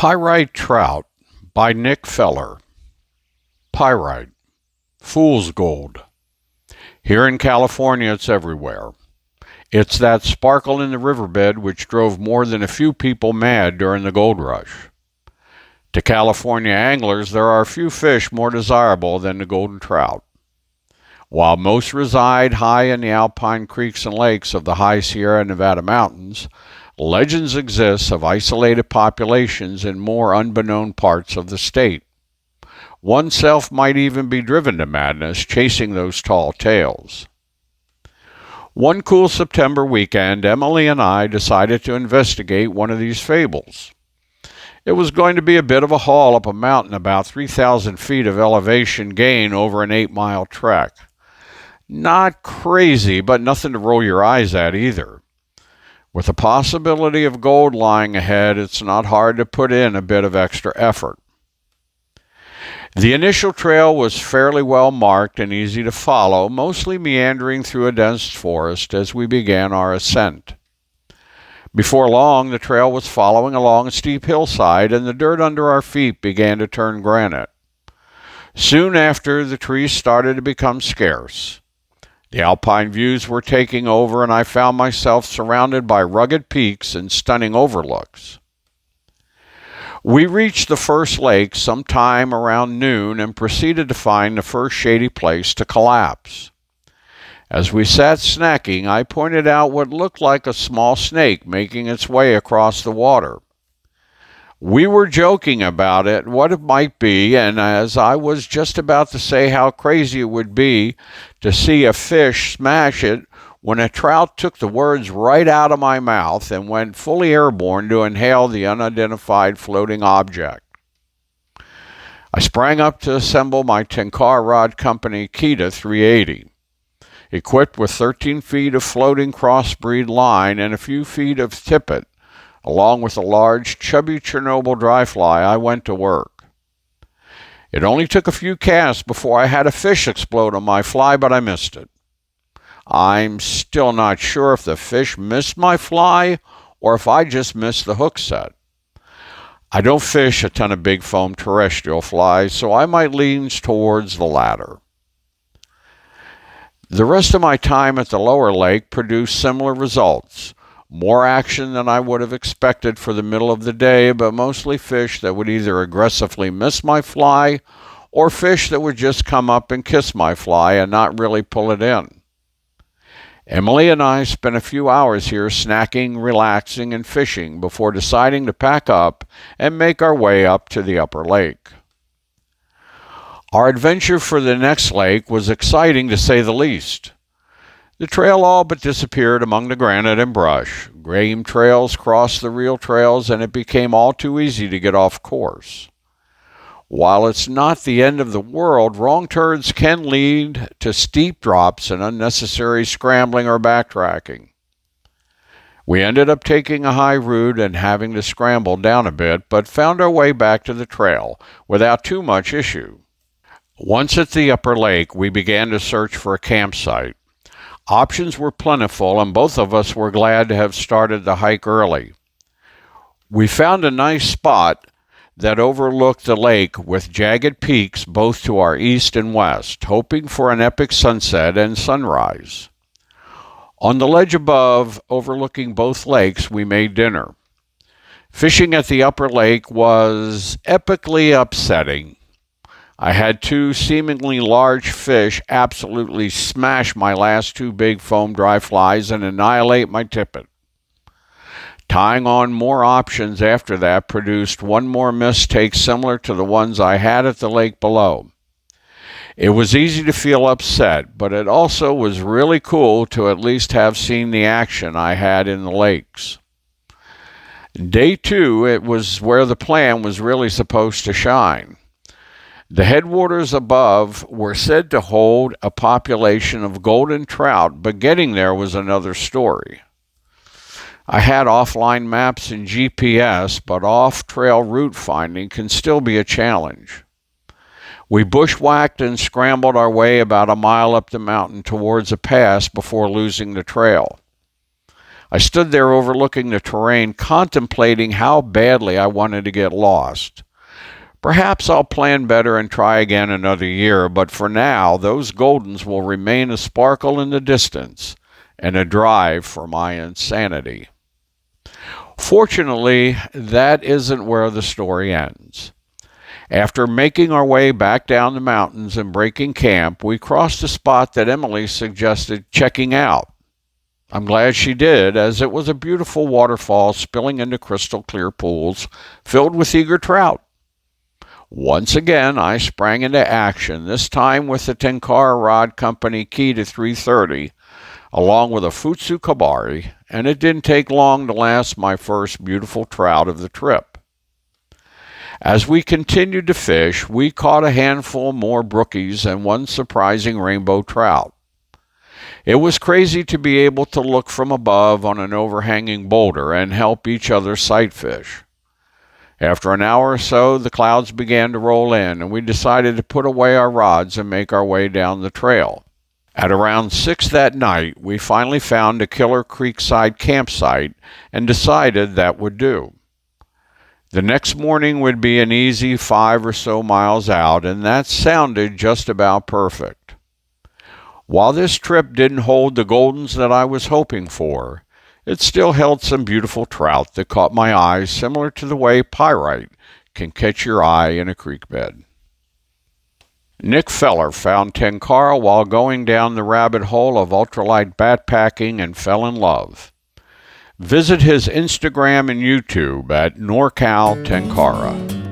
Pyrite Trout by Nick Feller. Pyrite, fool's gold. Here in California, it's everywhere. It's that sparkle in the riverbed which drove more than a few people mad during the gold rush. To California anglers, there are few fish more desirable than the golden trout. While most reside high in the alpine creeks and lakes of the high Sierra Nevada mountains, legends exist of isolated populations in more unbeknown parts of the state. Oneself might even be driven to madness chasing those tall tales. One cool September weekend, Emily and I decided to investigate one of these fables. It was going to be a bit of a haul up a mountain about 3,000 feet of elevation gain over an 8-mile trek. Not crazy, but nothing to roll your eyes at either. With the possibility of gold lying ahead, it's not hard to put in a bit of extra effort. The initial trail was fairly well marked and easy to follow, mostly meandering through a dense forest as we began our ascent. Before long, the trail was following along a steep hillside, and the dirt under our feet began to turn granite. Soon after, the trees started to become scarce. The alpine views were taking over, and I found myself surrounded by rugged peaks and stunning overlooks. We reached the first lake sometime around noon and proceeded to find the first shady place to collapse. As we sat snacking, I pointed out what looked like a small snake making its way across the water. We were joking about it, what it might be, and as I was just about to say how crazy it would be to see a fish smash it, when a trout took the words right out of my mouth and went fully airborne to inhale the unidentified floating object. I sprang up to assemble my Tenkara Rod Co Kita 380. Equipped with 13 feet of floating crossbreed line and a few feet of tippet, along with a large, chubby Chernobyl dry fly, I went to work. It only took a few casts before I had a fish explode on my fly, but I missed it. I'm still not sure if the fish missed my fly or if I just missed the hook set. I don't fish a ton of big foam terrestrial flies, so I might lean towards the latter. The rest of my time at the lower lake produced similar results. More action than I would have expected for the middle of the day, but mostly fish that would either aggressively miss my fly or fish that would just come up and kiss my fly and not really pull it in. Emily and I spent a few hours here snacking, relaxing, and fishing before deciding to pack up and make our way up to the upper lake. Our adventure for the next lake was exciting to say the least. The trail all but disappeared among the granite and brush. Game trails crossed the real trails, and it became all too easy to get off course. While it's not the end of the world, wrong turns can lead to steep drops and unnecessary scrambling or backtracking. We ended up taking a high route and having to scramble down a bit, but found our way back to the trail without too much issue. Once at the upper lake, we began to search for a campsite. Options were plentiful, and both of us were glad to have started the hike early. We found a nice spot that overlooked the lake with jagged peaks both to our east and west, hoping for an epic sunset and sunrise. On the ledge above, overlooking both lakes, we made dinner. Fishing at the upper lake was epically upsetting. I had two seemingly large fish absolutely smash my last two big foam dry flies and annihilate my tippet. Tying on more options after that produced one more mistake similar to the ones I had at the lake below. It was easy to feel upset, but it also was really cool to at least have seen the action I had in the lakes. Day 2, it was where the plan was really supposed to shine. The headwaters above were said to hold a population of golden trout, but getting there was another story. I had offline maps and GPS, but off-trail route finding can still be a challenge. We bushwhacked and scrambled our way about a mile up the mountain towards a pass before losing the trail. I stood there overlooking the terrain, contemplating how badly I wanted to get lost. Perhaps I'll plan better and try again another year, but for now, those Goldens will remain a sparkle in the distance and a drive for my insanity. Fortunately, that isn't where the story ends. After making our way back down the mountains and breaking camp, we crossed a spot that Emily suggested checking out. I'm glad she did, as it was a beautiful waterfall spilling into crystal clear pools filled with eager trout. Once again, I sprang into action, this time with the Tenkara Rod Company key to 330, along with a Futsu Kabari, and it didn't take long to last my first beautiful trout of the trip. As we continued to fish, we caught a handful more brookies and one surprising rainbow trout. It was crazy to be able to look from above on an overhanging boulder and help each other sight fish. After an hour or so, the clouds began to roll in, and we decided to put away our rods and make our way down the trail. At around 6 that night, we finally found a killer creekside campsite and decided that would do. The next morning would be an easy 5 or so miles out, and that sounded just about perfect. While this trip didn't hold the Goldens that I was hoping for, it still held some beautiful trout that caught my eye, similar to the way pyrite can catch your eye in a creek bed. Nick Feller found Tenkara while going down the rabbit hole of ultralight backpacking and fell in love. Visit his Instagram and YouTube at NorCal Tenkara.